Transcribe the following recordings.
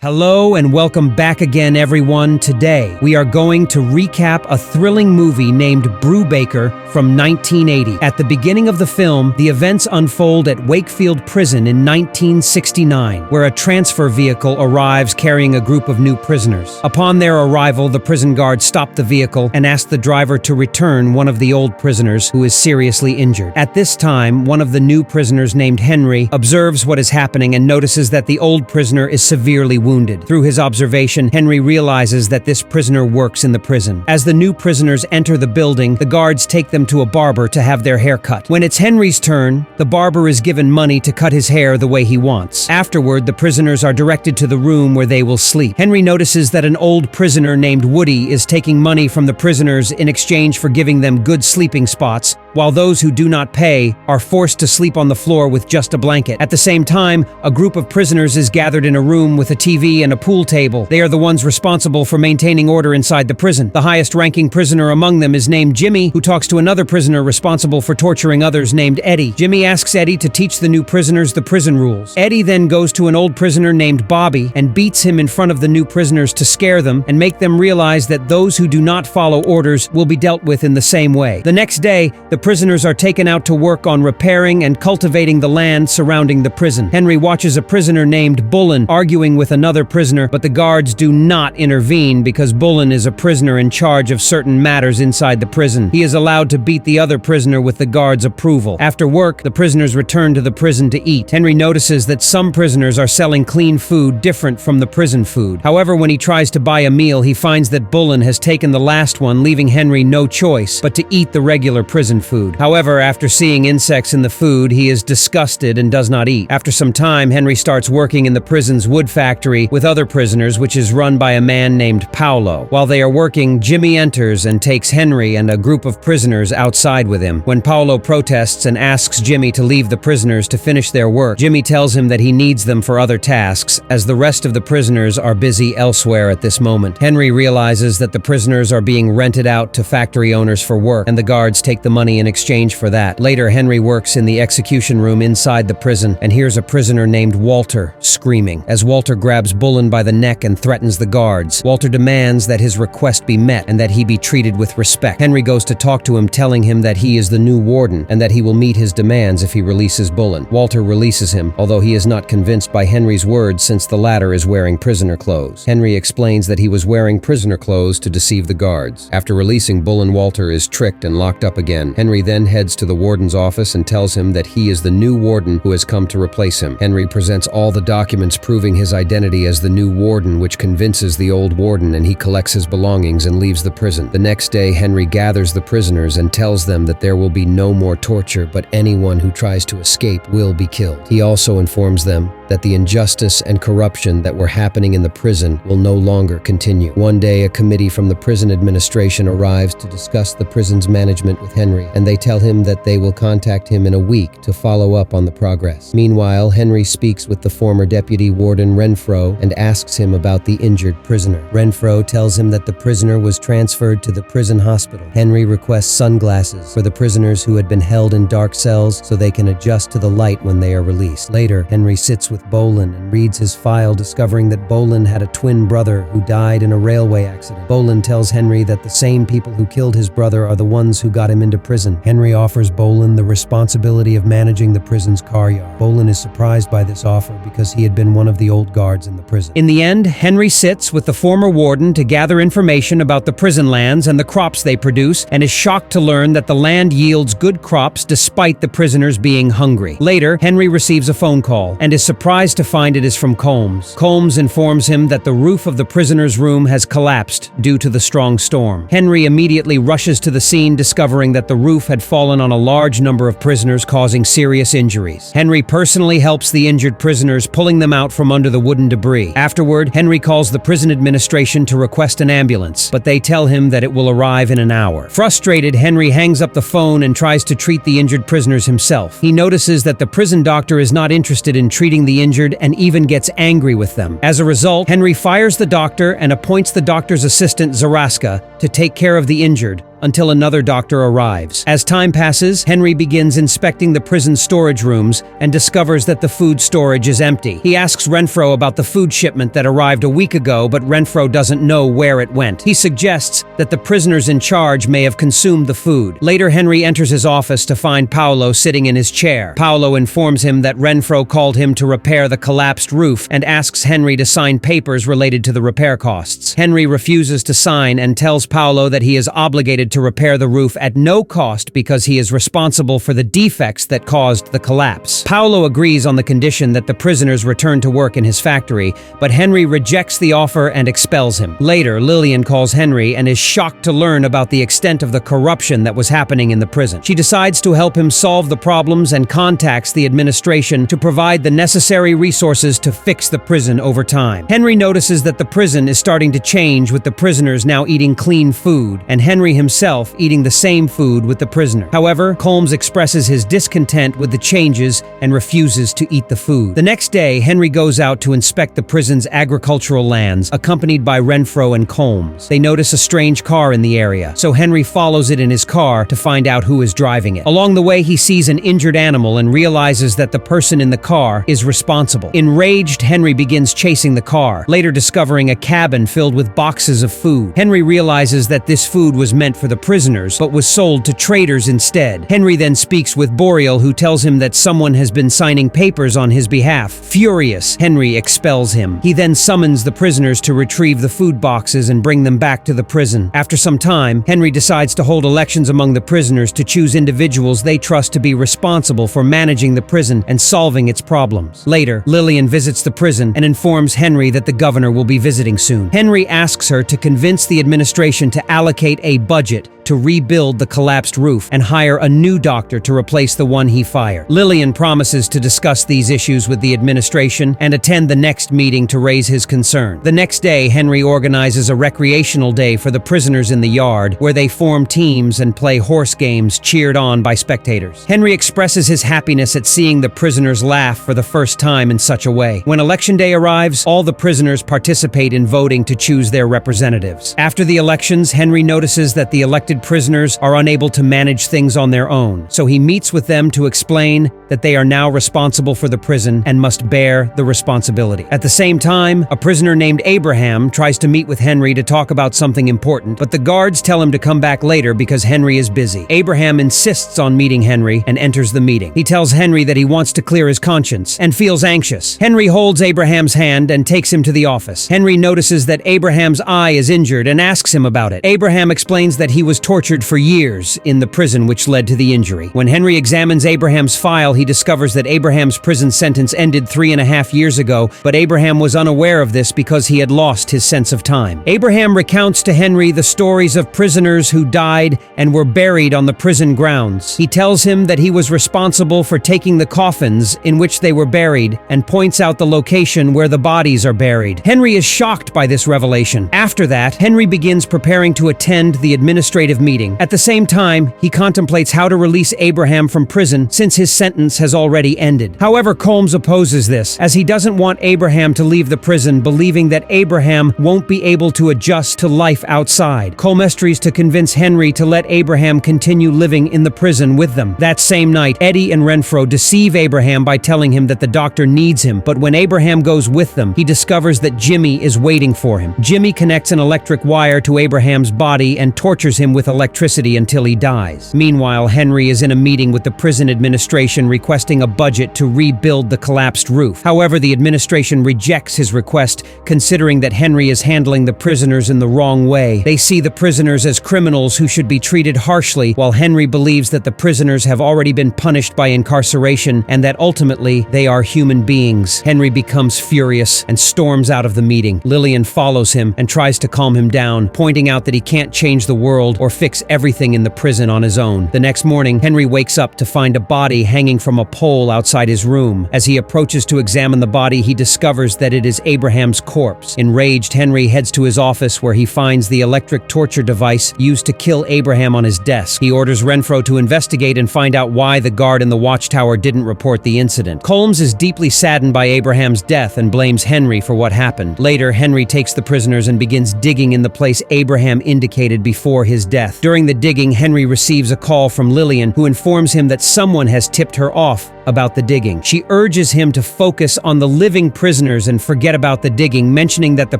Hello and welcome back again, everyone. Today, we are going to recap a thrilling movie named Brubaker from 1980. At the beginning of the film, the events unfold at Wakefield Prison in 1969, where a transfer vehicle arrives carrying a group of new prisoners. Upon their arrival, the prison guards stop the vehicle and ask the driver to return one of the old prisoners who is seriously injured. At this time, one of the new prisoners named Henry observes what is happening and notices that the old prisoner is severely wounded. Through his observation, Henry realizes that this prisoner works in the prison. As the new prisoners enter the building, the guards take them to a barber to have their hair cut. When it's Henry's turn, the barber is given money to cut his hair the way he wants. Afterward, the prisoners are directed to the room where they will sleep. Henry notices that an old prisoner named Woody is taking money from the prisoners in exchange for giving them good sleeping spots, while those who do not pay are forced to sleep on the floor with just a blanket. At the same time, a group of prisoners is gathered in a room with a TV and a pool table. They are the ones responsible for maintaining order inside the prison. The highest-ranking prisoner among them is named Jimmy, who talks to another prisoner responsible for torturing others named Eddie. Jimmy asks Eddie to teach the new prisoners the prison rules. Eddie then goes to an old prisoner named Bobby and beats him in front of the new prisoners to scare them and make them realize that those who do not follow orders will be dealt with in the same way. The next day, the prisoners are taken out to work on repairing and cultivating the land surrounding the prison. Henry watches a prisoner named Bullen arguing with another prisoner, but the guards do not intervene because Bullen is a prisoner in charge of certain matters inside the prison. He is allowed to beat the other prisoner with the guards' approval. After work, the prisoners return to the prison to eat. Henry notices that some prisoners are selling clean food different from the prison food. However, when he tries to buy a meal, he finds that Bullen has taken the last one, leaving Henry no choice but to eat the regular prison food. However, after seeing insects in the food, he is disgusted and does not eat. After some time, Henry starts working in the prison's wood factory with other prisoners, which is run by a man named Paolo. While they are working, Jimmy enters and takes Henry and a group of prisoners outside with him. When Paolo protests and asks Jimmy to leave the prisoners to finish their work, Jimmy tells him that he needs them for other tasks, as the rest of the prisoners are busy elsewhere at this moment. Henry realizes that the prisoners are being rented out to factory owners for work, and the guards take the money in exchange for that. Later, Henry works in the execution room inside the prison and hears a prisoner named Walter screaming. As Walter grabs Bullen by the neck and threatens the guards, Walter demands that his request be met and that he be treated with respect. Henry goes to talk to him, telling him that he is the new warden and that he will meet his demands if he releases Bullen. Walter releases him, although he is not convinced by Henry's words since the latter is wearing prisoner clothes. Henry explains that he was wearing prisoner clothes to deceive the guards. After releasing Bullen, Walter is tricked and locked up again. Henry then heads to the warden's office and tells him that he is the new warden who has come to replace him. Henry presents all the documents proving his identity as the new warden, which convinces the old warden, and he collects his belongings and leaves the prison. The next day, Henry gathers the prisoners and tells them that there will be no more torture, but anyone who tries to escape will be killed. He also informs them that the injustice and corruption that were happening in the prison will no longer continue. One day, a committee from the prison administration arrives to discuss the prison's management with Henry, and they tell him that they will contact him in a week to follow up on the progress. Meanwhile, Henry speaks with the former deputy warden Renfro and asks him about the injured prisoner. Renfro tells him that the prisoner was transferred to the prison hospital. Henry requests sunglasses for the prisoners who had been held in dark cells so they can adjust to the light when they are released. Later, Henry sits with Bolin and reads his file, discovering that Bolin had a twin brother who died in a railway accident. Bolin tells Henry that the same people who killed his brother are the ones who got him into prison. Henry offers Bolin the responsibility of managing the prison's car yard. Bolin is surprised by this offer because he had been one of the old guards in the prison. In the end, Henry sits with the former warden to gather information about the prison lands and the crops they produce, and is shocked to learn that the land yields good crops despite the prisoners being hungry. Later, Henry receives a phone call and is surprised to find it is from Combs. Combs informs him that the roof of the prisoner's room has collapsed due to the strong storm. Henry immediately rushes to the scene, discovering that the roof had fallen on a large number of prisoners, causing serious injuries. Henry personally helps the injured prisoners, pulling them out from under the wooden debris. Afterward, Henry calls the prison administration to request an ambulance, but they tell him that it will arrive in an hour. Frustrated, Henry hangs up the phone and tries to treat the injured prisoners himself. He notices that the prison doctor is not interested in treating the injured and even gets angry with them. As a result, Henry fires the doctor and appoints the doctor's assistant, Zaraska, to take care of the injured, until another doctor arrives. As time passes, Henry begins inspecting the prison storage rooms and discovers that the food storage is empty. He asks Renfro about the food shipment that arrived a week ago, but Renfro doesn't know where it went. He suggests that the prisoners in charge may have consumed the food. Later, Henry enters his office to find Paolo sitting in his chair. Paolo informs him that Renfro called him to repair the collapsed roof and asks Henry to sign papers related to the repair costs. Henry refuses to sign and tells Paolo that he is obligated to repair the roof at no cost because he is responsible for the defects that caused the collapse. Paolo agrees on the condition that the prisoners return to work in his factory, but Henry rejects the offer and expels him. Later, Lillian calls Henry and is shocked to learn about the extent of the corruption that was happening in the prison. She decides to help him solve the problems and contacts the administration to provide the necessary resources to fix the prison over time. Henry notices that the prison is starting to change, with the prisoners now eating clean food, and Henry himself eating the same food with the prisoner. However, Colmes expresses his discontent with the changes and refuses to eat the food. The next day, Henry goes out to inspect the prison's agricultural lands, accompanied by Renfro and Colmes. They notice a strange car in the area, so Henry follows it in his car to find out who is driving it. Along the way, he sees an injured animal and realizes that the person in the car is responsible. Enraged, Henry begins chasing the car, later discovering a cabin filled with boxes of food. Henry realizes that this food was meant for the prisoners, but was sold to traders instead. Henry then speaks with Boreal, who tells him that someone has been signing papers on his behalf. Furious, Henry expels him. He then summons the prisoners to retrieve the food boxes and bring them back to the prison. After some time, Henry decides to hold elections among the prisoners to choose individuals they trust to be responsible for managing the prison and solving its problems. Later, Lillian visits the prison and informs Henry that the governor will be visiting soon. Henry asks her to convince the administration to allocate a budget to rebuild the collapsed roof and hire a new doctor to replace the one he fired. Lillian promises to discuss these issues with the administration and attend the next meeting to raise his concern. The next day, Henry organizes a recreational day for the prisoners in the yard, where they form teams and play horse games cheered on by spectators. Henry expresses his happiness at seeing the prisoners laugh for the first time in such a way. When election day arrives, all the prisoners participate in voting to choose their representatives. After the elections, Henry notices that the elected prisoners are unable to manage things on their own, so he meets with them to explain that they are now responsible for the prison and must bear the responsibility. At the same time, a prisoner named Abraham tries to meet with Henry to talk about something important, but the guards tell him to come back later because Henry is busy. Abraham insists on meeting Henry and enters the meeting. He tells Henry that he wants to clear his conscience and feels anxious. Henry holds Abraham's hand and takes him to the office. Henry notices that Abraham's eye is injured and asks him about it. Abraham explains that he was tortured for years in the prison which led to the injury. When Henry examines Abraham's file, he discovers that Abraham's prison sentence ended 3.5 years ago, but Abraham was unaware of this because he had lost his sense of time. Abraham recounts to Henry the stories of prisoners who died and were buried on the prison grounds. He tells him that he was responsible for taking the coffins in which they were buried and points out the location where the bodies are buried. Henry is shocked by this revelation. After that, Henry begins preparing to attend the administrative meeting. At the same time, he contemplates how to release Abraham from prison since his sentence has already ended. However, Colmes opposes this, as he doesn't want Abraham to leave the prison, believing that Abraham won't be able to adjust to life outside. Colmes tries to convince Henry to let Abraham continue living in the prison with them. That same night, Eddie and Renfro deceive Abraham by telling him that the doctor needs him, but when Abraham goes with them, he discovers that Jimmy is waiting for him. Jimmy connects an electric wire to Abraham's body and tortures him with electricity until he dies. Meanwhile, Henry is in a meeting with the prison administration requesting a budget to rebuild the collapsed roof. However, the administration rejects his request, considering that Henry is handling the prisoners in the wrong way. They see the prisoners as criminals who should be treated harshly, while Henry believes that the prisoners have already been punished by incarceration and that ultimately they are human beings. Henry becomes furious and storms out of the meeting. Lillian follows him and tries to calm him down, pointing out that he can't change the world or fix everything in the prison on his own. The next morning, Henry wakes up to find a body hanging from a pole outside his room. As he approaches to examine the body, he discovers that it is Abraham's corpse. Enraged, Henry heads to his office where he finds the electric torture device used to kill Abraham on his desk. He orders Renfro to investigate and find out why the guard in the watchtower didn't report the incident. Colmes is deeply saddened by Abraham's death and blames Henry for what happened. Later, Henry takes the prisoners and begins digging in the place Abraham indicated before his death. death. During the digging, Henry receives a call from Lillian, who informs him that someone has tipped her off about the digging. She urges him to focus on the living prisoners and forget about the digging, mentioning that the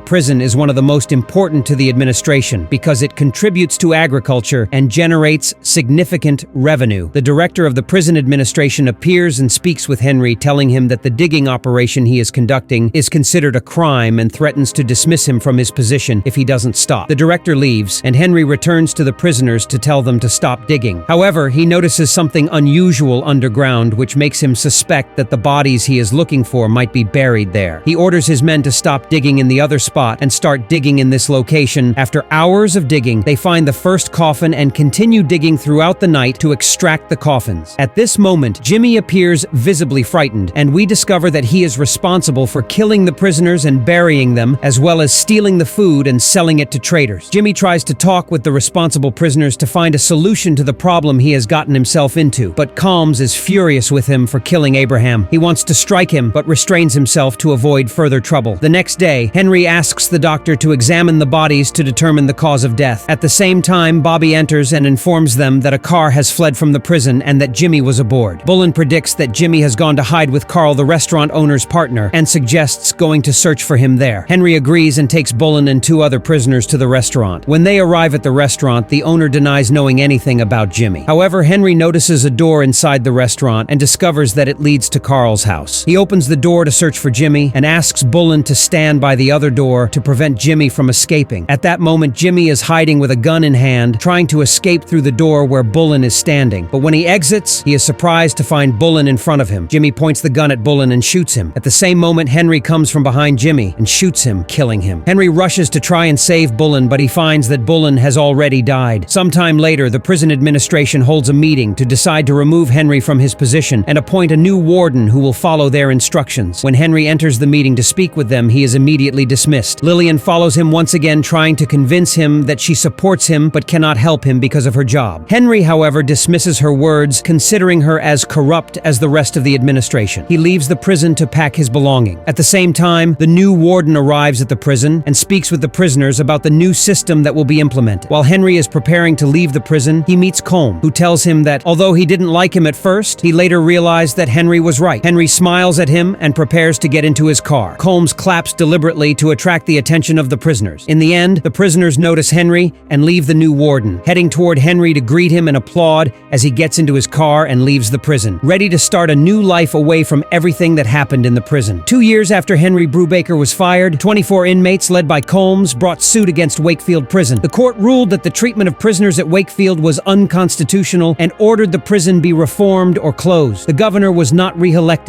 prison is one of the most important to the administration because it contributes to agriculture and generates significant revenue. The director of the prison administration appears and speaks with Henry, telling him that the digging operation he is conducting is considered a crime and threatens to dismiss him from his position if he doesn't stop. The director leaves, and Henry returns to the prisoners to tell them to stop digging. However, he notices something unusual underground, which makes him suspect that the bodies he is looking for might be buried there. He orders his men to stop digging in the other spot and start digging in this location. After hours of digging, they find the first coffin and continue digging throughout the night to extract the coffins. At this moment, Jimmy appears visibly frightened, and we discover that he is responsible for killing the prisoners and burying them, as well as stealing the food and selling it to traders. Jimmy tries to talk with the responsible prisoners to find a solution to the problem he has gotten himself into, but Combs is furious with him for killing Abraham. He wants to strike him, but restrains himself to avoid further trouble. The next day, Henry asks the doctor to examine the bodies to determine the cause of death. At the same time, Bobby enters and informs them that a car has fled from the prison and that Jimmy was aboard. Bullen predicts that Jimmy has gone to hide with Carl, the restaurant owner's partner, and suggests going to search for him there. Henry agrees and takes Bullen and two other prisoners to the restaurant. When they arrive at the restaurant, the owner denies knowing anything about Jimmy. However, Henry notices a door inside the restaurant and discovers that it leads to Carl's house. He opens the door to search for Jimmy and asks Bullen to stand by the other door to prevent Jimmy from escaping. At that moment, Jimmy is hiding with a gun in hand, trying to escape through the door where Bullen is standing. But when he exits, he is surprised to find Bullen in front of him. Jimmy points the gun at Bullen and shoots him. At the same moment, Henry comes from behind Jimmy and shoots him, killing him. Henry rushes to try and save Bullen, but he finds that Bullen has already died. Sometime later, the prison administration holds a meeting to decide to remove Henry from his position and appoint a new warden who will follow their instructions. When Henry enters the meeting to speak with them, he is immediately dismissed. Lillian follows him once again, trying to convince him that she supports him but cannot help him because of her job. Henry, however, dismisses her words, considering her as corrupt as the rest of the administration. He leaves the prison to pack his belongings. At the same time, the new warden arrives at the prison and speaks with the prisoners about the new system that will be implemented. While Henry is preparing to leave the prison, he meets Colm, who tells him that although he didn't like him at first, he later realized that Henry was right. Henry smiles at him and prepares to get into his car. Colm claps deliberately to attract the attention of the prisoners. In the end, the prisoners notice Henry and leave the new warden, heading toward Henry to greet him and applaud as he gets into his car and leaves the prison, ready to start a new life away from everything that happened in the prison. 2 years after Henry Brubaker was fired, 24 inmates led by Colm brought suit against Wakefield Prison. The court ruled that the treatment of prisoners at Wakefield was unconstitutional and ordered the prison be reformed or closed. The governor was not re-elected,